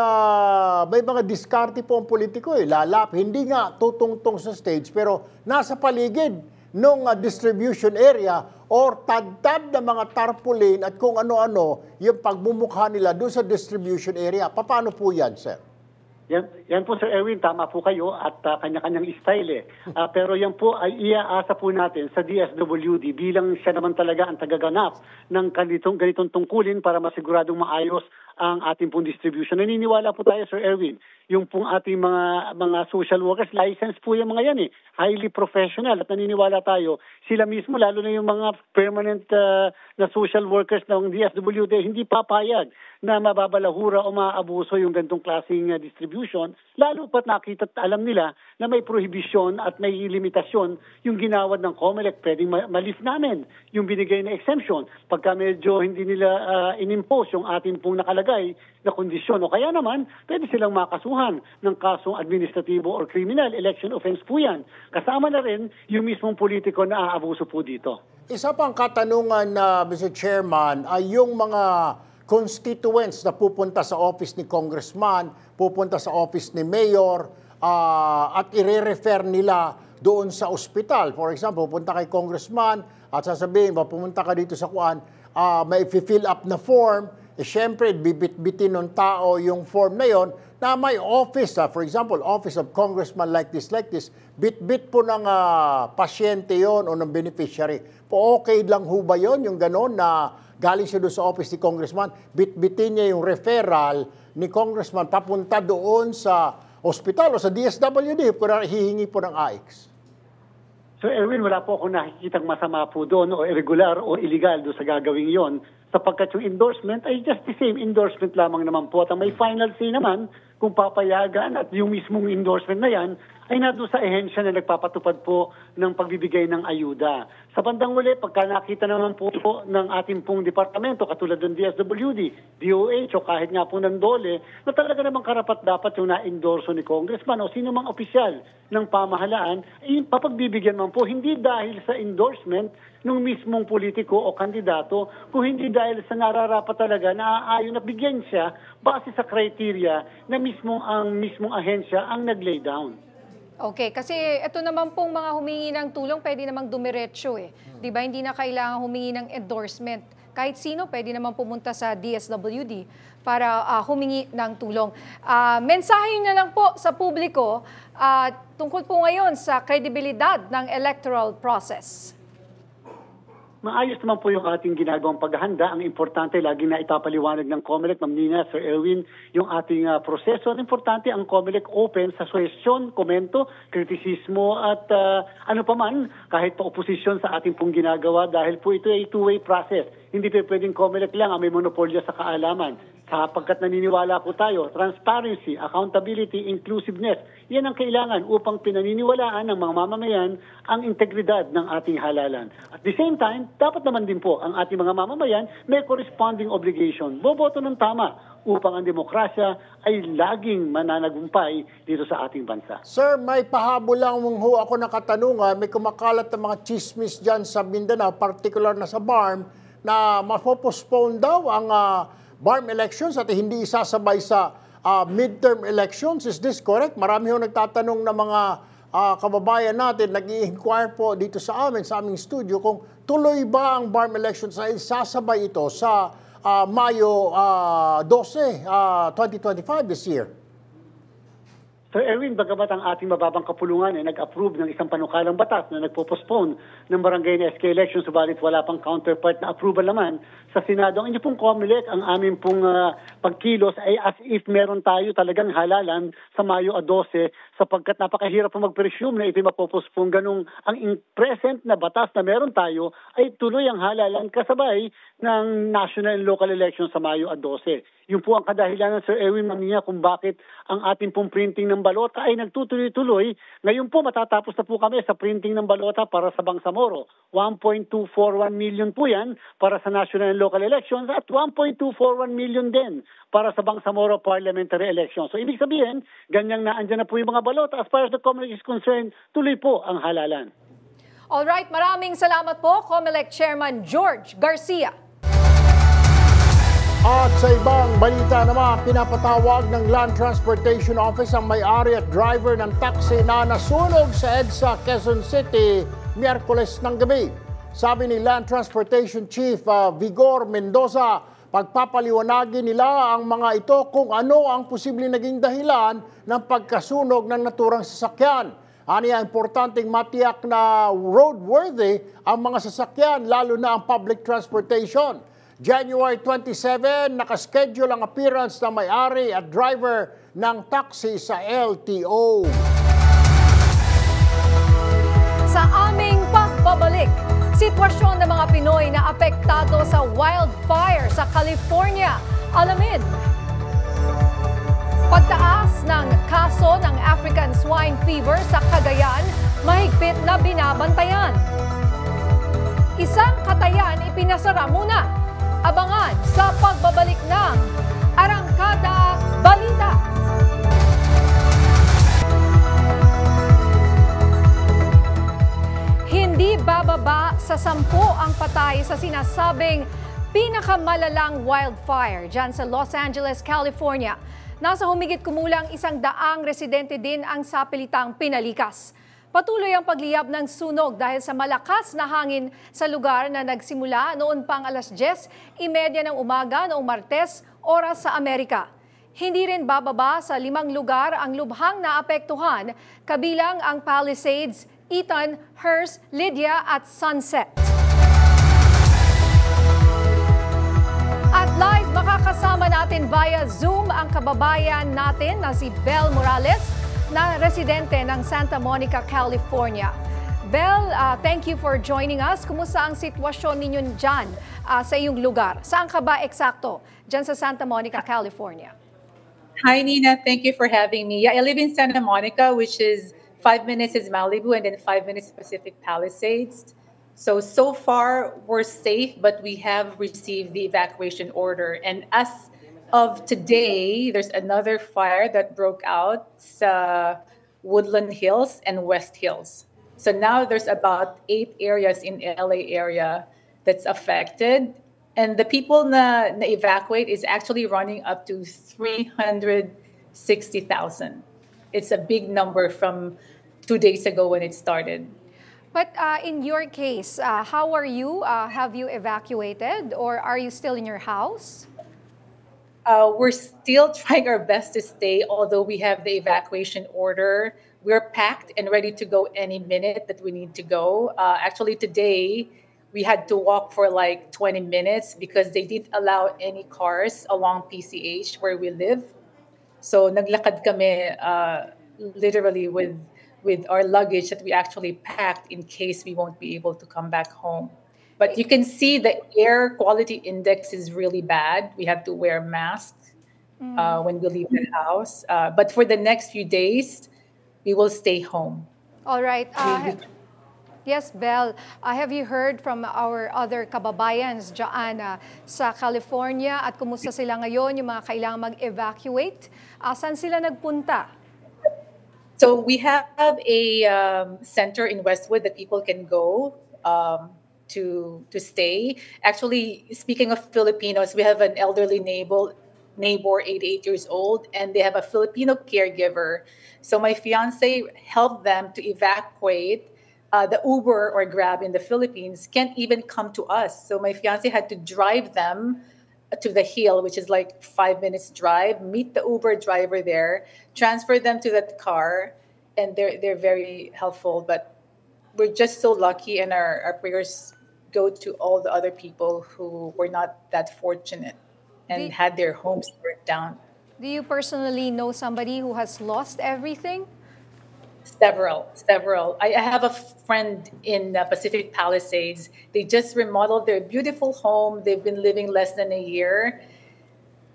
may mga diskarte po ang politiko. Lalap, hindi nga tutungtong sa stage, pero nasa paligid nung distribution area or tagtad na mga tarpaulin at kung ano-ano yung pagmumukha nila doon sa distribution area. Paano po yan, sir? Yan po, Sir Erwin, tama po kayo at kanya-kanyang style pero yan po ay iaasa po natin sa DSWD bilang siya naman talaga ang tagaganap ng ganitong tungkulin para masiguradong maayos ang ating pong distribution. Naniniwala po tayo, Sir Erwin, yung pong ating mga social workers, license po yung mga yan highly professional at naniniwala tayo, sila mismo, lalo na yung mga permanent na social workers ng DSWD, hindi papayag na mababalahura o maabuso yung gantong klaseng distribution, lalo pat nakita at alam nila na may prohibition at may limitasyon yung ginawad ng COMELEC. Pwedeng ma-lift namin yung binigay na exemption pagka medyo hindi nila inimpose yung ating pong nakalagay na kondisyon. O kaya naman, pwede silang makasuhan ng kasong administratibo or criminal. Election offense po yan. Kasama na rin yung mismong politiko na aabuso po dito. Isa pang katanungan, Mr. Chairman, ay yung mga constituents na pupunta sa office ni congressman, pupunta sa office ni mayor, at i-refer nila doon sa ospital. For example, pupunta kay congressman at sasabihin, pumunta ka dito sa kuan, may fill up na form, syempre, bibit-bitin ng tao yung form na yon na may office, for example, office of congressman like this, bit-bit po ng pasyente yon o ng beneficiary. Okay lang ho ba yon yung gano'n na galing siya doon sa office ni congressman, bit-bitin niya yung referral ni congressman papunta doon sa ospital o sa DSWD kung hihingi po ng AIX? So Erwin, wala po akong nakikitang masama po doon o irregular o illegal doon sa gagawing yon sapagkat yung endorsement ay just the same endorsement lamang naman po at ang may final say naman kung papayagan at yung mismong endorsement na yan ay nado sa ehensya na nagpapatupad po ng pagbibigay ng ayuda. Sa bandang uli, pagka nakita naman po ng ating pong departamento, katulad ng DSWD, DOH o kahit nga po ng DOLE, na talaga namang karapat dapat yung na-endorso ni congressman o sino mang opisyal ng pamahalaan, ay papagbibigyan man po hindi dahil sa endorsement ng mismong politiko o kandidato, kung hindi dahil sa nararapat talaga na aayon na bigyan siya base sa criteria na mismong ahensya ang nag-lay down. Okay, kasi ito naman pong mga humingi ng tulong, pwede namang dumiretso Di ba? Hindi na kailangan humingi ng endorsement. Kahit sino, pwede naman pumunta sa DSWD para humingi ng tulong. Mensahe na lang po sa publiko tungkol po ngayon sa kredibilidad ng electoral process. Maayos naman po yung ating ginagawang paghahanda. Ang importante, lagi na itapaliwanag ng COMELEC, Ma'am Nina, Sir Erwin, yung ating proseso. Ang importante, ang COMELEC open sa suwestyon, komento, kritisismo at ano pa man, kahit pa oposisyon sa ating pong ginagawa dahil po ito ay two-way process. Hindi pa pwedeng COMELEC lang ang may monopolya sa kaalaman. Sapagkat naniniwala po tayo, transparency, accountability, inclusiveness, yan ang kailangan upang pinaniniwalaan ng mga mamamayan ang integridad ng ating halalan. At the same time, dapat naman din po ang ating mga mamamayan may corresponding obligation. Boboto ng tama upang ang demokrasya ay laging mananagumpay dito sa ating bansa. Sir, may pahabol lang ho ako na katanungan. May kumakalat na mga chismis dyan sa Mindanao, particular na sa BARM, na mapopostpone daw ang BARM elections at hindi isasabay sa midterm elections. Is this correct? Marami ho nagtatanong na mga kababayan natin, nag-i-inquire po dito sa aming studio, kung tuloy ba ang BARM elections ay sasabay ito sa Mayo 12, 2025 this year. Sir Erwin, bagamat ang ating mababang kapulungan ay nag-approve ng isang panukalang batas na nagpo-postpone ng barangay na SK election, subalit wala pang counterpart na approval naman sa Senado. Ang inyo pong COMELEC, ang aming pong pagkilos ay as if meron tayo talagang halalan sa Mayo 12 sapagkat napakahirap po mag-presume na ito'y mapopostpone. Ganung ang present na batas na meron tayo ay tuloy ang halalan kasabay ng national and local elections sa Mayo 12. Yun po ang kadahilanan, Sir Erwin Mania, kung bakit ang ating pong printing ng balota ay nagtutuloy-tuloy. Ngayon po matatapos na po kami sa printing ng balota para sa Bangsamoro. 1.241 million po yan para sa national and local elections at 1.241 million din para sa Bangsamoro parliamentary elections. So ibig sabihin, ganyang naandyan na po yung mga balota. As far as the COMELEC is concerned, tuloy po ang halalan. Alright, maraming salamat po, COMELEC Chairman George Garcia. At sa ibang balita naman, pinapatawag ng Land Transportation Office ang may-ari at driver ng taxi na nasunog sa EDSA, Quezon City, Miyerkules ng gabi. Sabi ni Land Transportation Chief Vigor Mendoza, pagpapaliwanagin nila ang mga ito kung ano ang posibleng naging dahilan ng pagkasunog ng naturang sasakyan. Aniya, importanteng matiyak na roadworthy ang mga sasakyan, lalo na ang public transportation. January 27, nakaschedule ang appearance ng may-ari at driver ng taxi sa LTO. Sa aming pagbabalik, sitwasyon ng mga Pinoy na apektado sa wildfire sa California. Alamin. Pagtaas ng kaso ng African swine fever sa Cagayan, mahigpit na binabantayan. Isang katayan ipinasara muna. Abangan sa pagbabalik ng Arangkada Balita. Hindi bababa sa 10 ang patay sa sinasabing pinakamalalang wildfire dyan sa Los Angeles, California. Nasa humigit kumulang 100 residente din ang sapilitang pinalikas. Patuloy ang pagliyab ng sunog dahil sa malakas na hangin sa lugar na nagsimula noon pang alas 10:30 ng umaga noong Martes, oras sa Amerika. Hindi rin bababa sa 5 lugar ang lubhang naapektuhan, kabilang ang Palisades, Eaton, Hearst, Lydia at Sunset. At live makakasama natin via Zoom ang kababayan natin na si Bel Morales, na residente ng Santa Monica, California. Bel, thank you for joining us. Kumusta ang sitwasyon ninyo dyan sa iyong lugar? Saan ka ba eksakto? Dyan sa Santa Monica, California. Hi, Nina. Thank you for having me. Yeah, I live in Santa Monica, which is 5 minutes is Malibu and then 5 minutes Pacific Palisades. So far, we're safe, but we have received the evacuation order. And as of today, there's another fire that broke out sa Woodland Hills and West Hills. So now there's about 8 areas in LA area that's affected. And the people na evacuate is actually running up to 360,000. It's a big number from 2 days ago when it started. But in your case, how are you? Have you evacuated or are you still in your house? We're still trying our best to stay, although we have the evacuation order. We're packed and ready to go any minute that we need to go. Actually, today, we had to walk for like 20 minutes because they didn't allow any cars along PCH where we live. So naglakad kami literally with our luggage that we actually packed in case we won't be able to come back home. But you can see the air quality index is really bad. We have to wear masks when we leave the house. But for the next few days, we will stay home. All right. Yes, Belle. Have you heard from our other kababayans dyan sa California at kumusta sila ngayon, yung mga kailangang mag-evacuate? Saan sila nagpunta? So we have a center in Westwood that people can go to stay. Actually, speaking of Filipinos, we have an elderly neighbor, 88 years old, and they have a Filipino caregiver. So my fiance helped them to evacuate. The Uber or Grab in the Philippines can't even come to us. So my fiance had to drive them to the hill, which is like 5 minutes drive, meet the Uber driver there, transfer them to that car, and they're very helpful. But we're just so lucky, and our prayers go to all the other people who were not that fortunate and had their homes burnt down. Do you personally know somebody who has lost everything? Several. I have a friend in Pacific Palisades. They just remodeled their beautiful home. They've been living less than a year.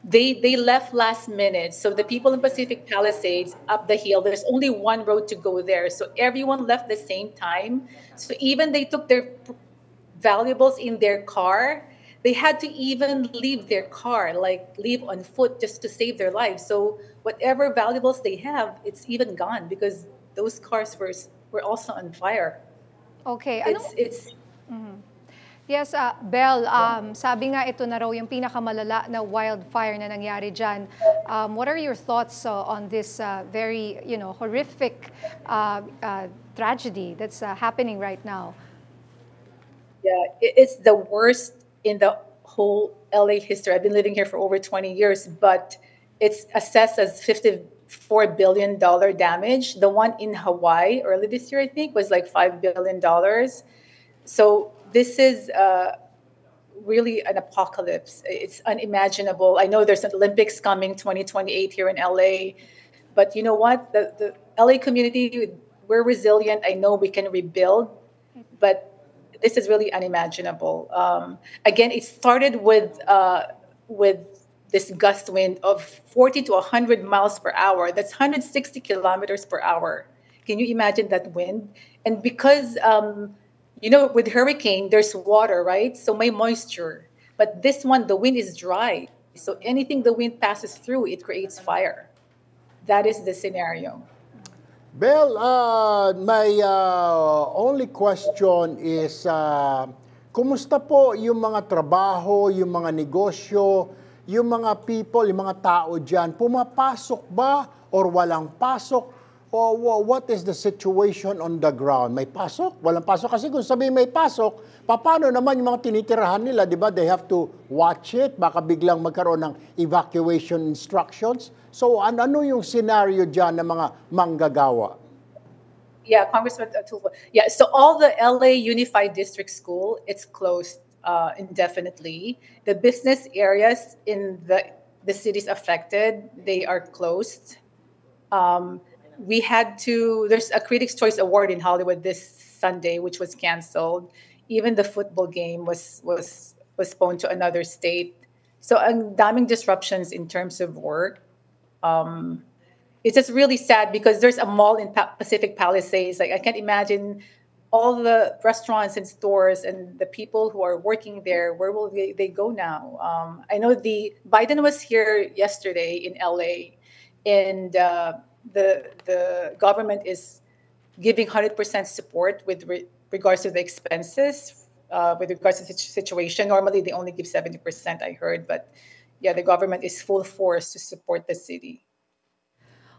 They left last minute. So the people in Pacific Palisades up the hill, there's only one road to go there. So everyone left the same time. So even they took their valuables in their car. They had to even leave their car, like leave on foot just to save their lives. So whatever valuables they have, it's even gone because those cars were also on fire. Okay. It's Yes, Belle, sabi nga ito na raw yung pinakamalala na wildfire na nangyari dyan. What are your thoughts on this very, horrific tragedy that's happening right now? Yeah, it's the worst in the whole LA history. I've been living here for over 20 years, but it's assessed as $54 billion damage. The one in Hawaii early this year, I think, was like $5 billion. So this is really an apocalypse. It's unimaginable. I know there's an Olympics coming 2028 here in LA, but you know what? The LA community, we're resilient. I know we can rebuild, but this is really unimaginable. Again, it started with this gust wind of 40 to 100 miles per hour. That's 160 kilometers per hour. Can you imagine that wind? And because, with hurricane, there's water, right? So may moisture. But this one, the wind is dry. So anything the wind passes through, it creates fire. That is the scenario. Belle, my only question is, kumusta po yung mga trabaho, yung mga negosyo, yung mga people, yung mga tao dyan, pumapasok ba or walang pasok? O what is the situation on the ground? May pasok? Walang pasok? Kasi kung sabihin may pasok, paano naman yung mga tinitirahan nila, di ba? They have to watch it. Baka biglang magkaroon ng evacuation instructions. So ano yung scenario dyan ng mga manggagawa? Yeah, Congressman Tulfo. Yeah, so all the LA Unified District School, it's closed indefinitely. The business areas in the cities affected, they are closed. There's a Critics' Choice Award in Hollywood this Sunday, which was canceled. Even the football game was postponed to another state. So ang daming disruptions in terms of work. It's just really sad because there's a mall in Pacific Palisades. Like I can't imagine all the restaurants and stores and the people who are working there. Where will they go now? I know Biden was here yesterday in LA, and the government is giving 100% support with regards to the expenses, with regards to the situation. Normally, they only give 70%, I heard. But yeah, the government is full force to support the city.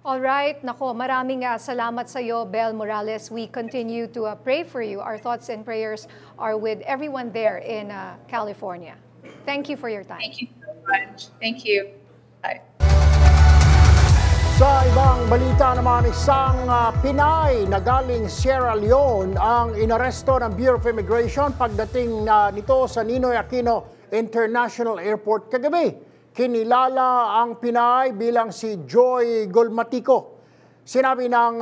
All right. Nako, maraming salamat sa iyo, Belle Morales. We continue to pray for you. Our thoughts and prayers are with everyone there in California. Thank you for your time. Thank you so much. Thank you. Bye. Sa ibang balita naman, isang Pinay na galing Sierra Leone ang inaresto ng Bureau of Immigration pagdating nito sa Ninoy Aquino International Airport kagabi. Kinilala ang Pinay bilang si Joy Golmatico. Sinabi ng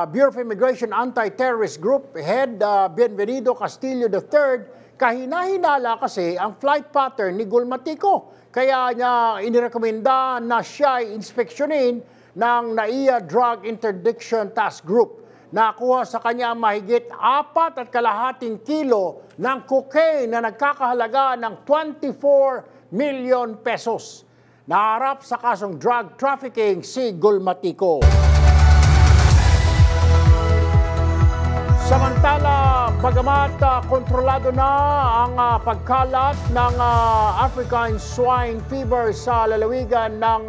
Bureau of Immigration Anti-Terrorist Group Head Bienvenido Castillo III, kahina-hinala kasi ang flight pattern ni Golmatico. Kaya niya inirekomenda na siya ay inspeksyonin ng NAIA Drug Interdiction Task Group. nakuha sa kanya mahigit 4.5 kilo ng cocaine na nagkakahalaga ng 24 million pesos. Naharap sa kasong drug trafficking si Gulmatico. Samantala, bagamat kontrolado na ang pagkalat ng African swine fever sa lalawigan ng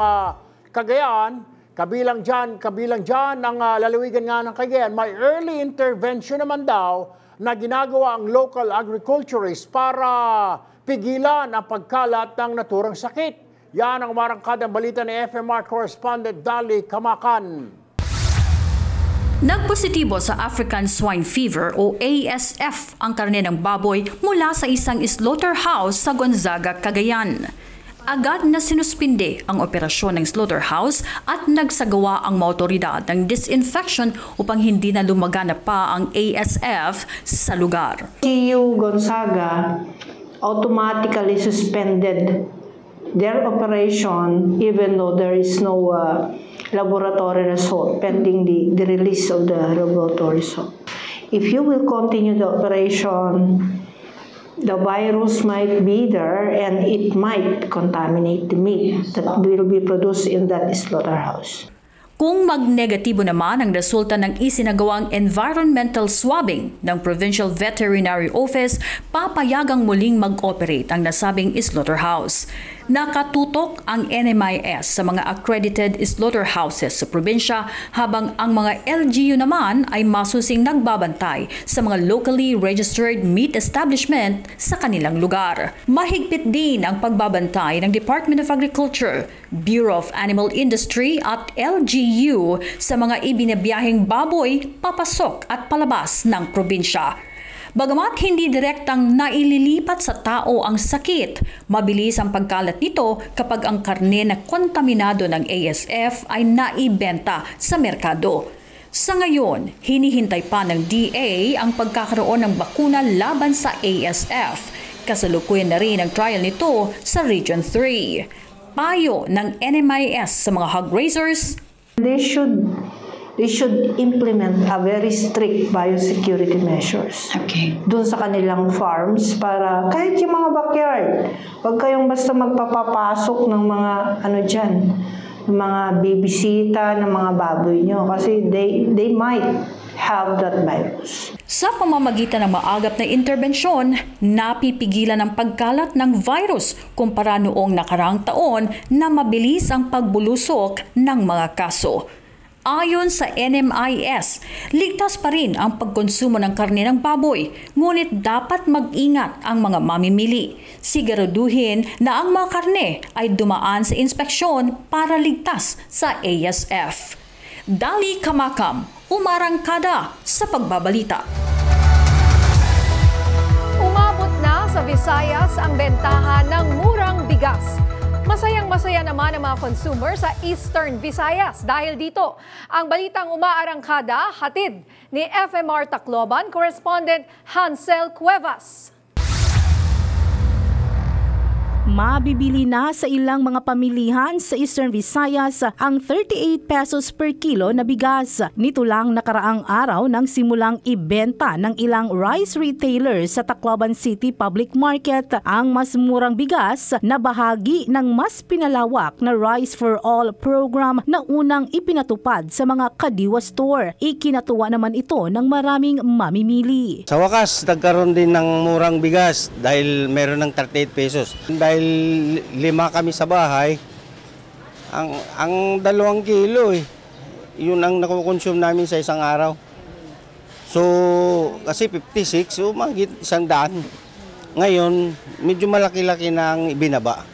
Cagayan, kabilang dyan ang lalawigan nga ng Cagayan, may early intervention naman daw na ginagawa ang local agriculturists para pigilan ang pagkalat ng naturang sakit. Yan ang umarangkadang balita ni FMR correspondent Dali Kamakan. Nagpositibo sa African Swine Fever o ASF ang karne ng baboy mula sa isang slaughterhouse sa Gonzaga, Cagayan. Agad na sinuspinde ang operasyon ng slaughterhouse at nagsagawa ang mga otoridad ng disinfection upang hindi na lumaganap pa ang ASF sa lugar. CU Gonzaga automatically suspended their operation even though there is no laboratory result pending the release of the laboratory result. If you will continue the operation, the virus might be there and it might contaminate the meat that will be produced in that slaughterhouse. Kung magnegatibo naman ang resulta ng isinagawang environmental swabbing ng Provincial Veterinary Office, papayagang muling mag-operate ang nasabing slaughterhouse. Nakatutok ang NMIS sa mga accredited slaughterhouses sa probinsya habang ang mga LGU naman ay masusing nagbabantay sa mga locally registered meat establishment sa kanilang lugar. Mahigpit din ang pagbabantay ng Department of Agriculture, Bureau of Animal Industry at LGU sa mga ibinabiyaheng baboy papasok at palabas ng probinsya. Bagamat hindi direktang naililipat sa tao ang sakit, mabilis ang pagkalat nito kapag ang karne na kontaminado ng ASF ay naibenta sa merkado. Sa ngayon, hinihintay pa ng DA ang pagkakaroon ng bakuna laban sa ASF. Kasalukuyan na rin ang trial nito sa Region 3. Payo ng NMIS sa mga hog raisers, They should implement a very strict biosecurity measures doon sa kanilang farms para kahit yung mga backyard, huwag kayong basta magpapapasok ng mga ng mga bibisita ng mga baboy nyo kasi they might have that virus. Sa pamamagitan ng maagap na interbensyon, napipigilan ang pagkalat ng virus kumpara noong nakaraang taon na mabilis ang pagbulusok ng mga kaso. Ayon sa NMIS, ligtas pa rin ang pagkonsumo ng karne ng baboy, ngunit dapat mag-ingat ang mga mamimili. Siguraduhin na ang mga karne ay dumaan sa inspeksyon para ligtas sa ASF. Dali Kamakam, umarangkada sa pagbabalita. Umabot na sa Visayas ang bentahan ng murang bigas. Masayang-masaya naman ang mga consumer sa Eastern Visayas. Dahil dito, ang balitang umaarangkada hatid ni FMR Tacloban correspondent Hansel Cuevas. Mabibili na sa ilang mga pamilihan sa Eastern Visayas ang 38 pesos per kilo na bigas. Nito lang nakaraang araw nang simulang ibenta ng ilang rice retailers sa Tacloban City Public Market ang mas murang bigas na bahagi ng mas pinalawak na Rice for All program na unang ipinatupad sa mga Kadiwa store. Ikinatuwa naman ito ng maraming mamimili. Sa wakas, nagkaroon din ng murang bigas dahil meron ng 38 pesos. Dahil 5 kami sa bahay, ang 2 kilo yun ang nakukonsume namin sa isang araw. So, kasi 56, so mahigit 100. Ngayon, medyo malaki-laki na ang ibinaba.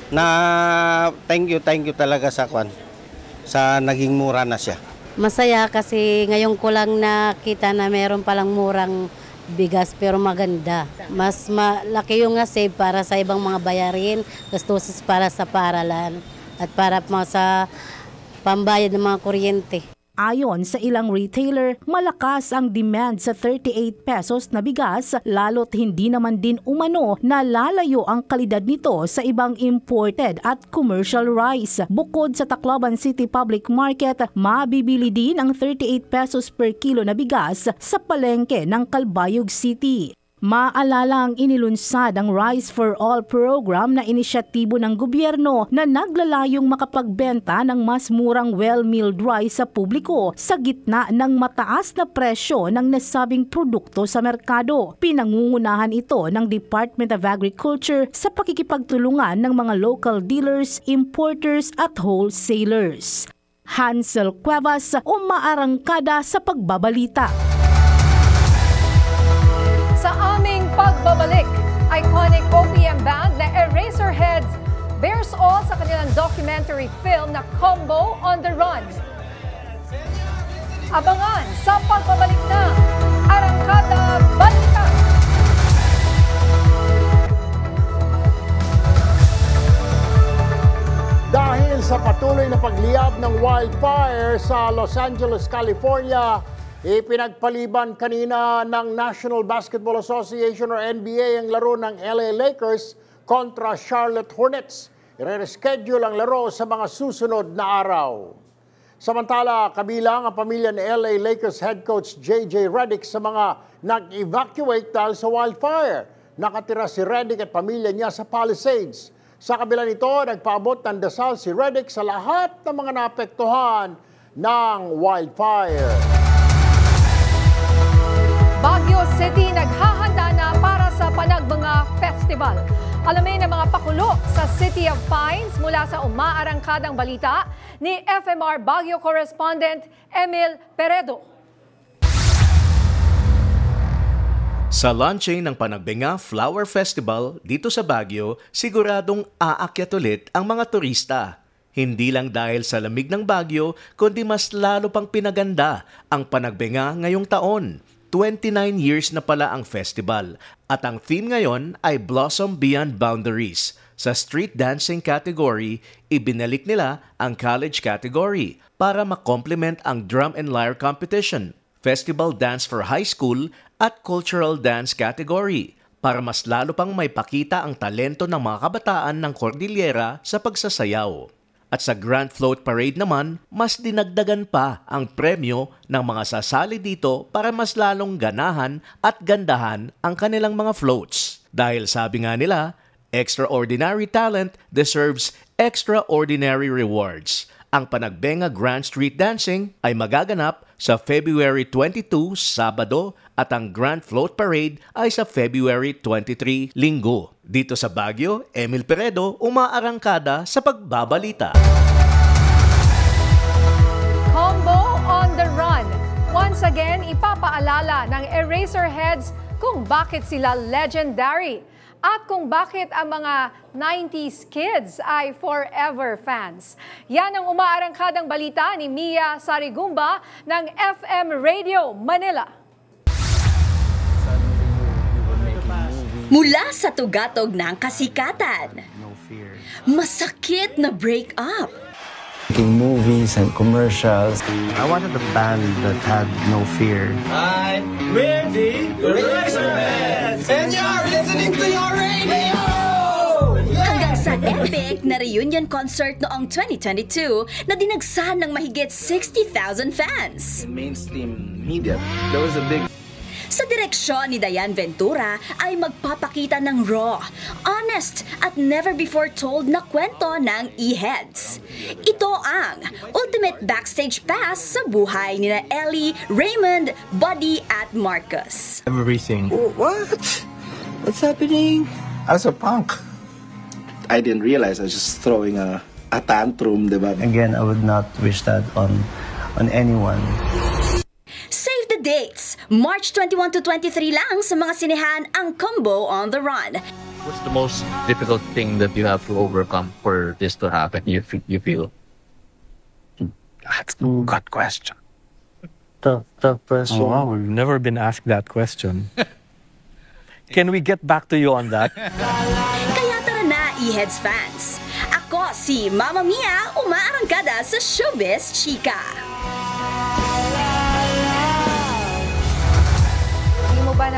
Na thank you talaga sa naging mura na siya. Masaya kasi ngayon ko lang nakita na meron palang murang bigas pero maganda. Mas malaki yung save para sa ibang mga bayarin, gastusin para sa paralan at para sa pambayad ng mga kuryente. Ayon sa ilang retailer, malakas ang demand sa 38 pesos na bigas lalo't hindi naman din umano na lalayo ang kalidad nito sa ibang imported at commercial rice. Bukod sa Tacloban City Public Market, mabibili din ang 38 pesos per kilo na bigas sa palengke ng Calbayog City. Maalala ang inilunsad ang Rice for All program na inisyatibo ng gobyerno na naglalayong makapagbenta ng mas murang well-milled rice sa publiko sa gitna ng mataas na presyo ng nasabing produkto sa merkado. Pinangungunahan ito ng Department of Agriculture sa pakikipagtulungan ng mga local dealers, importers at wholesalers. Hansel Cuevas, umaarangkada sa pagbabalita. Sa aming pagbabalik, iconic OPM band na Eraserheads bears all sa kanilang documentary film na Combo on the Run. Abangan sa pagbabalik na Arangkada Balita! Dahil sa patuloy na pagliyab ng wildfire sa Los Angeles, California, ipinagpaliban kanina ng National Basketball Association or NBA ang laro ng LA Lakers kontra Charlotte Hornets. I-reschedule ang laro sa mga susunod na araw. Samantala, kabilang ang pamilya ni LA Lakers head coach J.J. Redick sa mga nag-evacuate dahil sa wildfire. Nakatira si Redick at pamilya niya sa Palisades. Sa kabila nito, nagpaabot ng dasal si Redick sa lahat ng mga naapektuhan ng wildfire. Baguio City naghahanda na para sa Panagbanga Festival. Alamin ang mga pakulo sa City of Pines mula sa umaarangkadang balita ni FMR Baguio correspondent Emil Peredo. Sa launching ng Panagbanga Flower Festival dito sa Baguio, siguradong aakyat ulit ang mga turista. Hindi lang dahil sa lamig ng Baguio, kundi mas lalo pang pinaganda ang Panagbanga ngayong taon. 29 years na pala ang festival at ang theme ngayon ay Blossom Beyond Boundaries. Sa street dancing category, ibinalik nila ang college category para makomplement ang drum and lyre competition, festival dance for high school at cultural dance category para mas lalo pang may pakita ang talento ng mga kabataan ng Cordillera sa pagsasayaw. At sa Grand Float Parade naman, mas dinagdagan pa ang premyo ng mga sasali dito para mas lalong ganahan at gandahan ang kanilang mga floats. Dahil sabi nga nila, extraordinary talent deserves extraordinary rewards. Ang Panagbanga Grand Street Dancing ay magaganap sa February 22, Sabado, at ang Grand Float Parade ay sa February 23, Linggo. Dito sa Baguio, Emil Peredo, umaarangkada sa pagbabalita. Combo on the Run. Once again, ipapaalala ng Eraserheads kung bakit sila legendary at kung bakit ang mga 90s kids ay forever fans. Yan ang umaarangkadang balita ni Mia Sarigumba ng FM Radio Manila. Mula sa tugatog ng kasikatan, masakit na break-up, Making movies and commercials. I wanted a band that had no fear. Hi, we're the Eraserheads, and you're listening to your radio! Hanggang sa epic na reunion concert noong 2022 na dinagsan ng mahigit 60,000 fans. In mainstream media, there was a big... Sa direksyon ni Diane Ventura ay magpapakita ng raw, honest at never before told na kwento ng E-Heads. Ito ang ultimate backstage pass sa buhay nina Ellie, Raymond, Buddy at Marcus. Everything. What? What's happening? As a punk. I didn't realize I was just throwing a tantrum, diba? Again, I would not wish that on anyone. Save the dates! March 21 to 23 lang sa mga sinehan ang Combo on the Run. What's the most difficult thing that you have to overcome for this to happen, you feel? That's a good question. Tough question. Oh, wow, we've never been asked that question. Can we get back to you on that? Kaya tara na, E-Heads fans! Ako si Mama Mia, umaarangkada sa Showbiz Chika.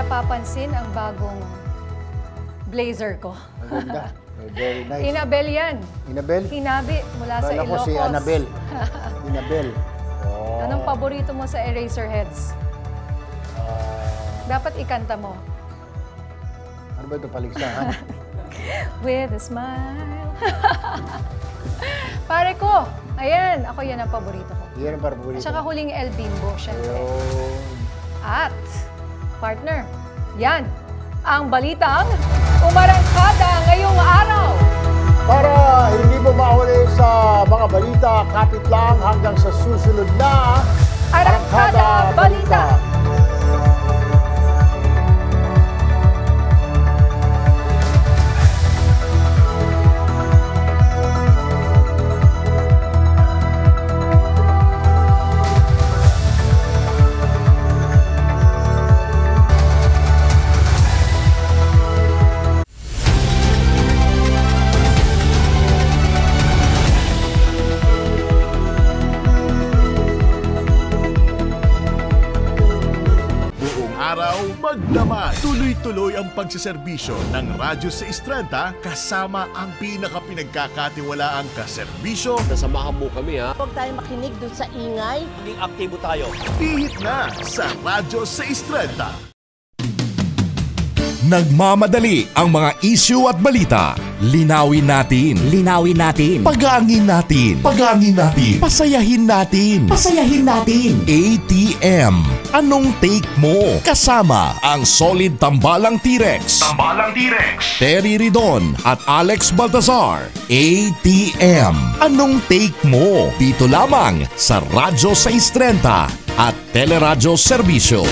napapansin ang bagong blazer ko. Maganda. Very nice. Inabel yan. Inabel? Hinabi mula sa Kala ko Ilocos. si Annabel. Inabel. Oh. Anong paborito mo sa Eraserheads? Dapat ikanta mo. Ano ba ito, paligsahan? With a smile. Pare ko, ayan, ako yan ang paborito ko. Yan ang paborito. At saka huling El Bimbo, syempre. At, partner, yan ang balitang umarangkada ngayong araw. Para hindi mo mahuli sa mga balita, kapit lang hanggang sa susunod na Arangkada Balita. Magdamag, tuloy-tuloy ang pagsiservisyo ng Radyo 630 kasama ang pinaka-pinagkakatiwalaang kaserbisyo. Nasamahan mo kami ha. Huwag tayong makinig dun sa ingay. Maging aktibo tayo. Pihit na sa Radyo 630. Nagmamadali ang mga issue at balita. Linawin natin. Linawin natin. Pagaangin natin. Pagaangin natin. Pasayahin natin. Pasayahin natin. ATM. Anong take mo? Kasama ang solid tambalang T-Rex. Tambalang T-Rex. Terry Ridon at Alex Baltazar. ATM. Anong take mo? Dito lamang sa Radyo 630 at Teleradyo Serbisyo.